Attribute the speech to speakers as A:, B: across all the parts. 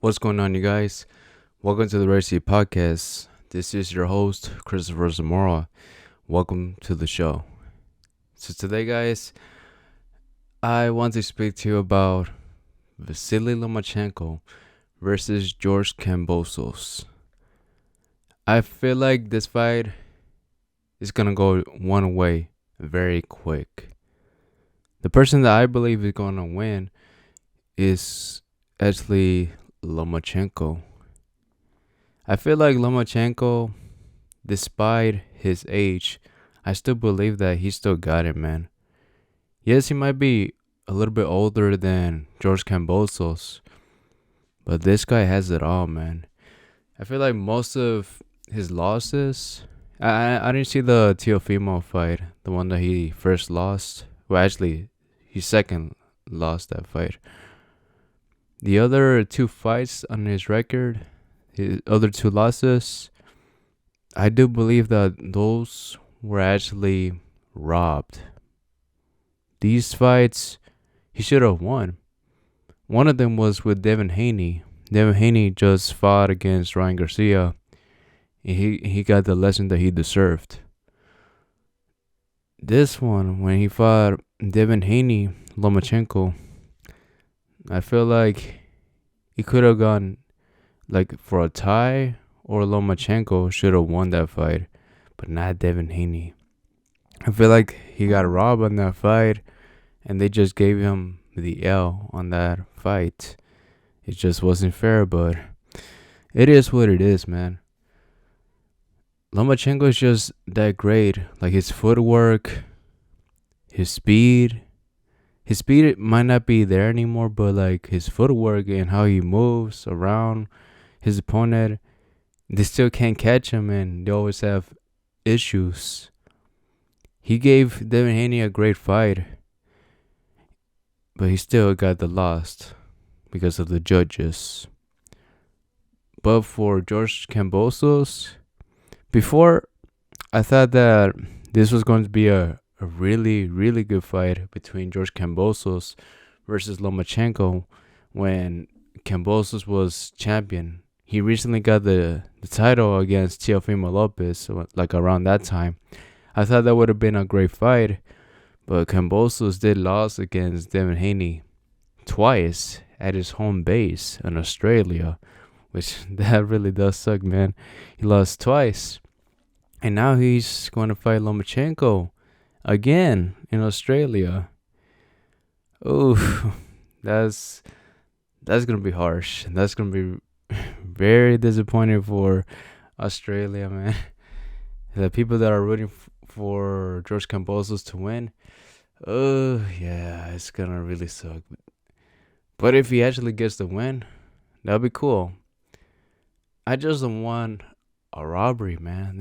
A: What's going on, you guys? Welcome to the Racing Podcast. This is your host, Cristopher Zamora. Welcome to the show. So today, guys, I want to speak to you about Vasily Lomachenko versus George Kambosos. I feel like this fight is gonna go one way very quick. The person that I believe is gonna win is actually Lomachenko. I feel like Lomachenko, despite his age, I still believe that he still got it, man. Yes, he might be a little bit older than George Kambosos, but this guy has it all, man. I feel like most of his losses, I didn't see the Teofimo fight, the one that he first lost. Well, actually, he second lost that fight. The other two fights on his record, his other two losses, I do believe that those were actually robbed. These fights, he should have won. One of them was with Devin Haney. Devin Haney just fought against Ryan Garcia. And he got the lesson that he deserved. This one, when he fought Devin Haney, Lomachenko, I feel like he could have gone like for a tie, or Lomachenko should have won that fight, but not Devin Haney. I feel like he got robbed on that fight, and they just gave him the L on that fight. It just wasn't fair, but it is what it is, man. Lomachenko is just that great. Like his footwork, his speed. His speed might not be there anymore, but like his footwork and how he moves around his opponent, they still can't catch him, and they always have issues. He gave Devin Haney a great fight, but he still got the loss because of the judges. But for George Kambosos, before I thought that this was going to be a really, really good fight between George Kambosos versus Lomachenko when Kambosos was champion. He recently got the title against Teofimo Lopez, so like around that time. I thought that would have been a great fight, but Kambosos did lose against Devin Haney twice at his home base in Australia, which that really does suck, man. He lost twice, and now he's going to fight Lomachenko again in Australia. Oh, that's gonna be harsh. That's gonna be very disappointing for Australia, man. The people that are rooting for George Kambosos to win, oh yeah, it's gonna really suck. But if he actually gets the win, that'll be cool. I just don't want a robbery, man.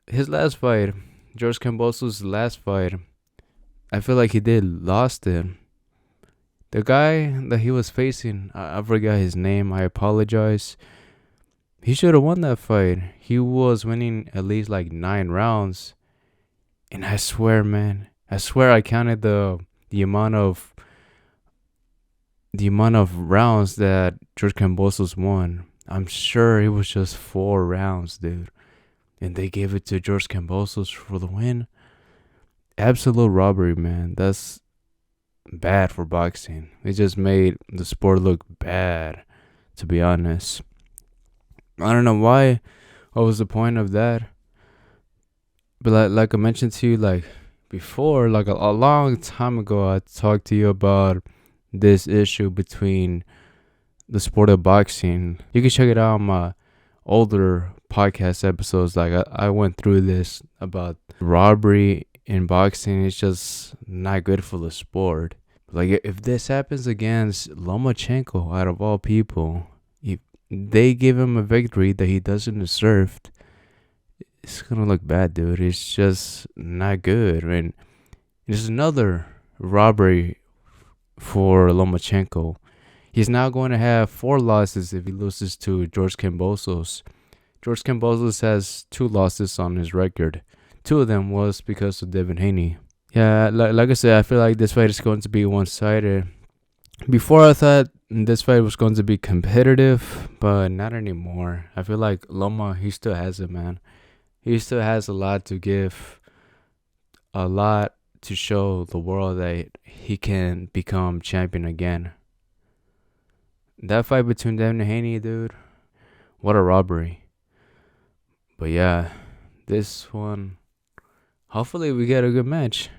A: His last fight, George Kambosos' last fight, I feel like he did lost it. The guy that he was facing, I forgot his name. I apologize. He should have won that fight. He was winning at least like 9 rounds, and I swear, man, I counted the amount of rounds that George Kambosos won. I'm sure it was just 4 rounds, dude. And they gave it to George Kambosos for the win. Absolute robbery, man. That's bad for boxing. It just made the sport look bad, to be honest. I don't know why. What was the point of that? But like I mentioned to you, like before, like a long time ago, I talked to you about this issue between the sport of boxing. You can check it out on my older podcast episodes. Like I went through this about robbery in boxing. It's just not good for the sport. Like if this happens against Lomachenko, out of all people, if they give him a victory that he doesn't deserve, it's gonna look bad, dude. It's just not good. And it's another robbery for Lomachenko. He's now going to have 4 losses if he loses to George Kambosos. George Kambosos has 2 losses on his record. 2 of them was because of Devin Haney. Yeah, like I said, I feel like this fight is going to be one-sided. Before I thought this fight was going to be competitive, but not anymore. I feel like Loma, he still has it, man. He still has a lot to give, a lot to show the world that he can become champion again. That fight between them and Haney, dude, what a robbery. But yeah, this one, hopefully we get a good match.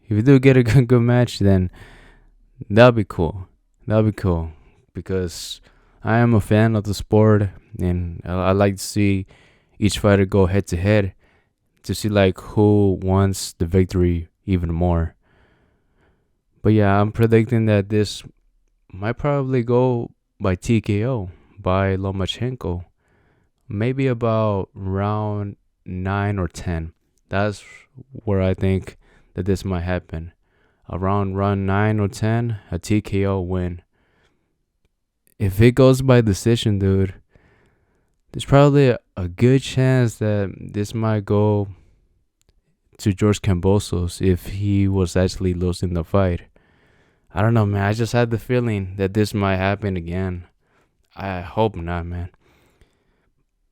A: If we do get a good match, then that'll be cool. That'll be cool because I am a fan of the sport, and I like to see each fighter go head to head to see like who wants the victory even more. But yeah, I'm predicting that this might probably go by TKO by Lomachenko. Maybe about round 9 or 10. That's where I think that this might happen. Around round 9 or 10, a TKO win. If it goes by decision, dude, there's probably a good chance that this might go to George Kambosos if he was actually losing the fight. I don't know, man. I just had the feeling that this might happen again. I hope not, man.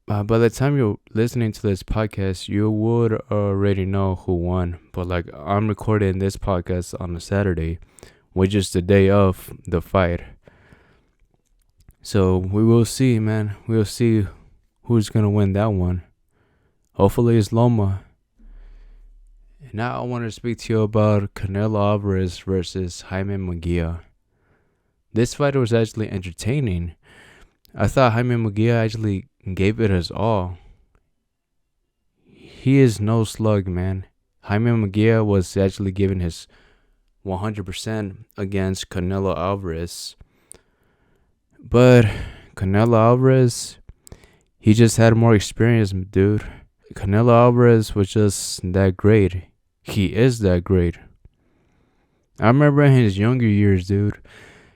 A: By the time you're listening to this podcast, you would already know who won. But like, I'm recording this podcast on a Saturday, which is the day of the fight. So we will see, man. We'll see who's gonna win that one. Hopefully it's Loma. Now I want to speak to you about Canelo Alvarez versus Jaime Munguia. This fight was actually entertaining. I thought Jaime Munguia actually gave it his all. He is no slug, man. Jaime Munguia was actually giving his 100% against Canelo Alvarez. But Canelo Alvarez, he just had more experience, dude. Canelo Alvarez was just that great. He is that great. I remember in his younger years, dude,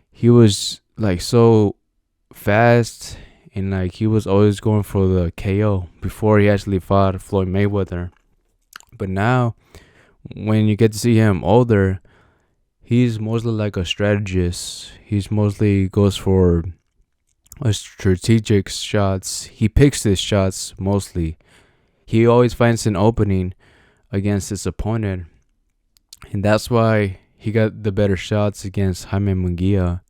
A: he was like so fast and like he was always going for the KO before he actually fought Floyd Mayweather. But now, when you get to see him older, he's mostly like a strategist. He's mostly goes for strategic shots. He picks his shots mostly. He always finds an opening against his opponent, and that's why he got the better shots against Jaime Munguia.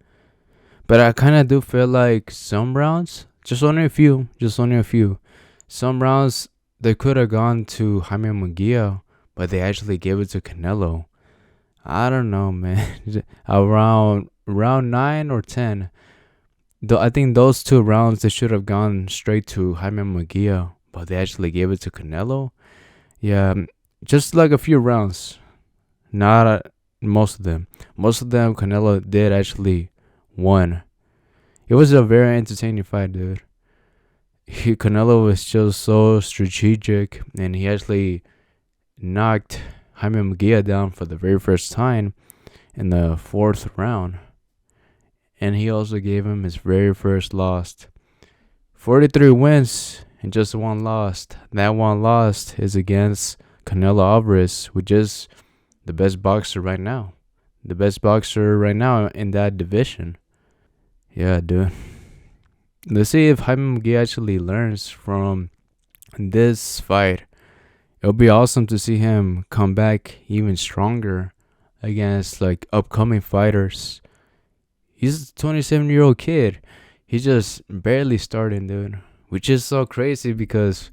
A: But I kind of do feel like some rounds, just only a few, some rounds they could have gone to Jaime Munguia, but they actually gave it to Canelo. I don't know, man. Around round 9 or 10, I think those 2 rounds they should have gone straight to Jaime Munguia, but they actually gave it to Canelo. Yeah, just like a few rounds, not most of them. Most of them, Canelo did actually won. It was a very entertaining fight, dude. Canelo was just so strategic, and he actually knocked Jaime Munguia down for the very first time in the 4th round. And he also gave him his very first loss. 43 wins and just 1 loss. That 1 loss is against Canelo Alvarez, which is the best boxer right now. The best boxer right now in that division. Yeah, dude. Let's see if Jaime Munguia actually learns from this fight. It'll be awesome to see him come back even stronger against like upcoming fighters. He's a 27-year-old kid. He's just barely starting, dude. Which is so crazy because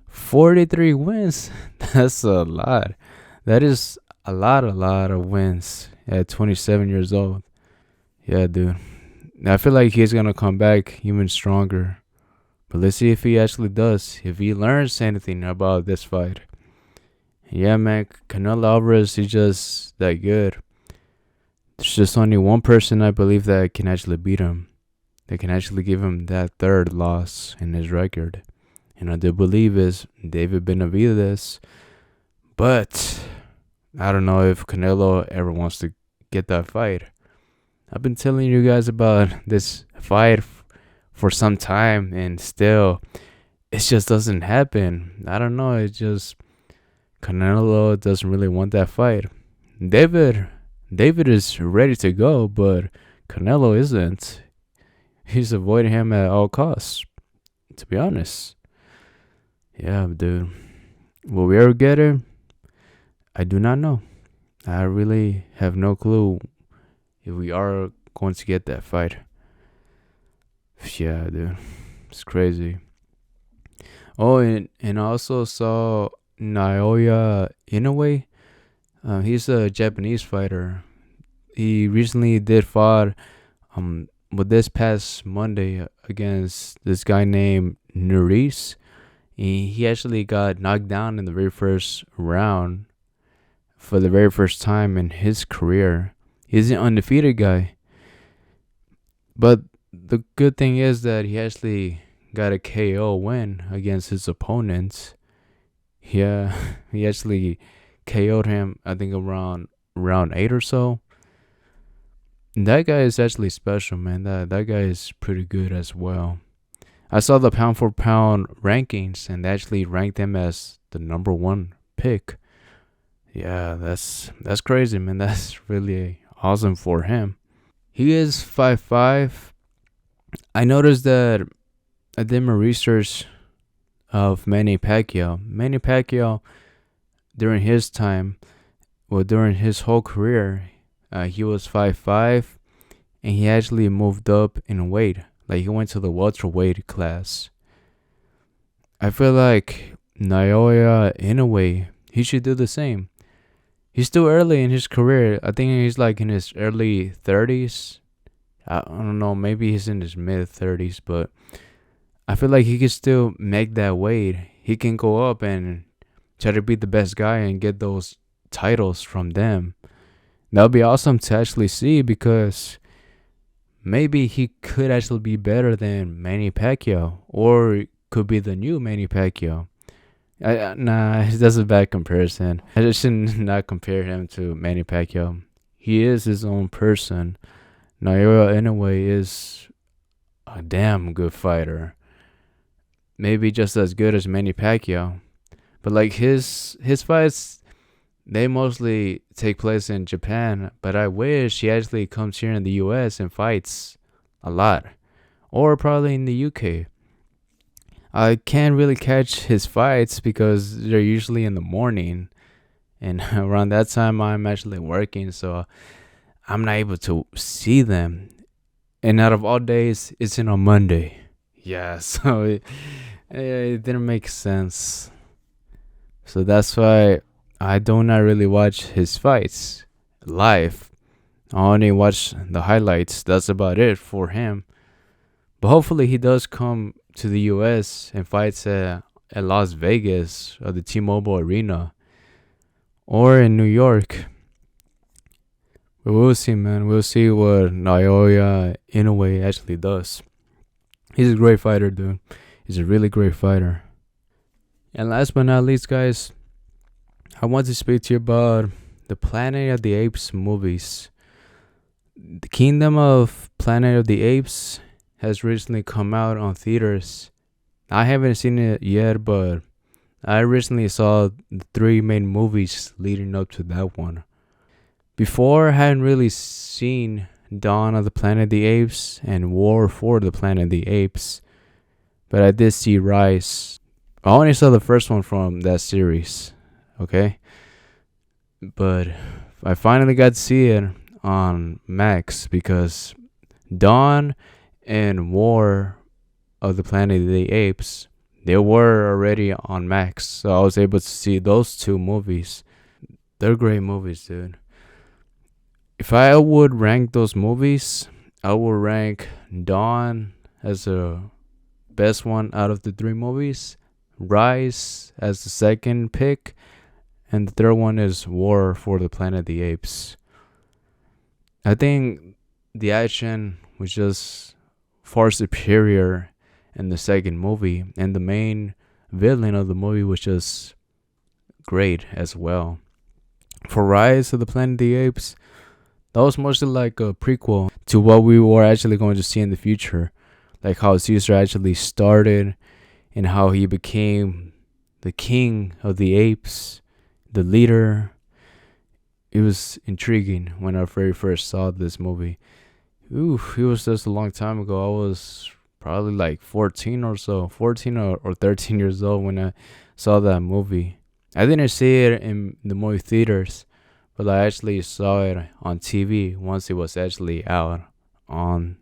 A: 43 wins, that's a lot. That is a lot of wins at 27 years old. Yeah, dude. I feel like he's going to come back even stronger. But let's see if he actually does. If he learns anything about this fight. Yeah, man. Canelo Alvarez, he's just that good. There's just only one person I believe that can actually beat him. That can actually give him that 3rd loss in his record. And I do believe is David Benavidez. But I don't know if Canelo ever wants to get that fight. I've been telling you guys about this fight for some time, and still, it just doesn't happen. I don't know. It just Canelo doesn't really want that fight. David is ready to go, but Canelo isn't. He's avoiding him at all costs, to be honest. Yeah, dude. Will we ever get it? I do not know. I really have no clue if we are going to get that fight. Yeah, dude. It's crazy. Oh, and I also saw Naoya Inoue. He's a Japanese fighter. He recently did fought with this past Monday against this guy named Nuris. He actually got knocked down in the very first round for the very first time in his career. He's an undefeated guy. But the good thing is that he actually got a KO win against his opponents. Yeah, he actually KO'd him, I think, around round 8 or so. And that guy is actually special, man. That guy is pretty good as well. I saw the pound for pound rankings and they actually ranked him as the number 1 pick. Yeah, that's crazy, man. That's really awesome for him. He is 5'5". I noticed that I did my research of Manny Pacquiao. Manny Pacquiao, during his time, during his whole career, he was 5'5", and he actually moved up in weight. Like, he went to the welterweight class. I feel like Naoya Inoue, he should do the same. He's still early in his career. I think he's like in his early 30s. I don't know, maybe he's in his mid 30s, but I feel like he can still make that weight. He can go up and try to be the best guy and get those titles from them. That would be awesome to actually see, because maybe he could actually be better than Manny Pacquiao, or could be the new Manny Pacquiao. Nah, that's a bad comparison. I just should not compare him to Manny Pacquiao. He is his own person. Naoya Inoue is a damn good fighter. Maybe just as good as Manny Pacquiao. But like his fights, they mostly take place in Japan. But I wish he actually comes here in the US and fights a lot. Or probably in the UK. I can't really catch his fights because they're usually in the morning. And around that time, I'm actually working. So I'm not able to see them. And out of all days, it's in on Monday. Yeah, so it didn't make sense. So that's why I do not really watch his fights live. I only watch the highlights. That's about it for him. But hopefully he does come to the US and fights at Las Vegas or the T-Mobile Arena or in New York. But we'll see, man. We'll see what Naoya Inoue actually does. He's a great fighter, dude. He's a really great fighter. And last but not least, guys, I want to speak to you about the Planet of the Apes movies. The Kingdom of Planet of the Apes has recently come out on theaters. I haven't seen it yet, but I recently saw the 3 main movies leading up to that one. Before, I hadn't really seen Dawn of the Planet of the Apes and War for the Planet of the Apes, but I did see Rise. I only saw the first one from that series, okay? But I finally got to see it on Max because Dawn and War of the Planet of the Apes, they were already on Max, so I was able to see those 2 movies. They're great movies, dude. If I would rank those movies, I would rank Dawn as the best one out of the 3 movies, Rise as the second pick, and the third one is War for the Planet of the Apes. I think the action was just far superior in the second movie, and the main villain of the movie was just great as well. For Rise of the Planet of the Apes, that was mostly like a prequel to what we were actually going to see in the future. Like how Caesar actually started and how he became the king of the apes, the leader. It was intriguing when I very first saw this movie. Ooh, it was just a long time ago. I was probably like 14 or so, 14 or 13 years old when I saw that movie. I didn't see it in the movie theaters, but I actually saw it on TV once it was actually out on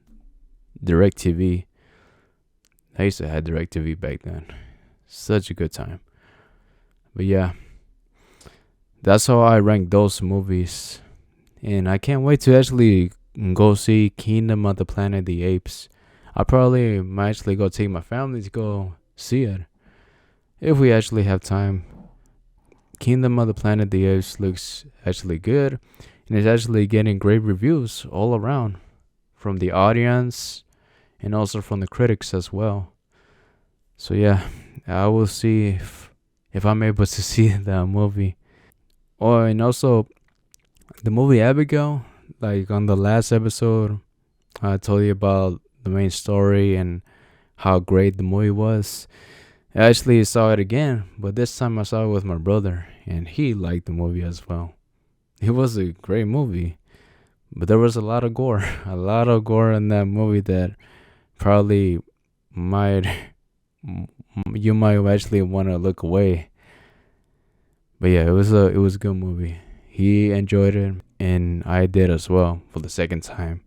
A: DirecTV. I used to have DirecTV back then. Such a good time. But yeah, that's how I rank those movies. And I can't wait to actually go see Kingdom of the Planet of the Apes. I probably might actually go take my family to go see it if we actually have time. Kingdom of the Planet of the Apes looks actually good, and it's actually getting great reviews all around from the audience and also from the critics as well. So yeah, I will see if I'm able to see the movie. Oh, and also the movie Abigail. Like on the last episode, I told you about the main story and how great the movie was. I actually saw it again, but this time I saw it with my brother, and he liked the movie as well. It was a great movie, but there was a lot of gore, a lot of gore in that movie that probably might you might actually want to look away. But yeah, it was a good movie. He enjoyed it, and I did as well for the second time.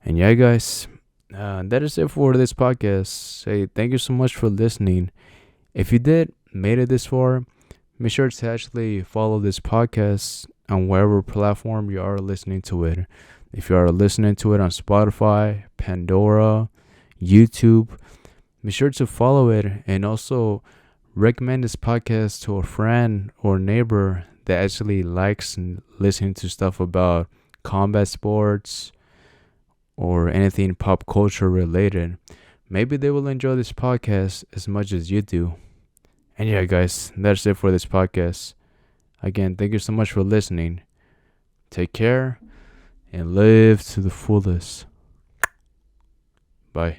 A: And yeah, guys, that is it for this podcast. Say thank you so much for listening. If you did made it this far, make sure to actually follow this podcast on wherever platform you are listening to it. If you are listening to it on Spotify, Pandora, YouTube, be sure to follow it and also recommend this podcast to a friend or neighbor that actually likes listening to stuff about combat sports or anything pop culture related. Maybe they will enjoy this podcast as much as you do. And yeah, guys, that's it for this podcast. Again, thank you so much for listening. Take care and live to the fullest. Bye.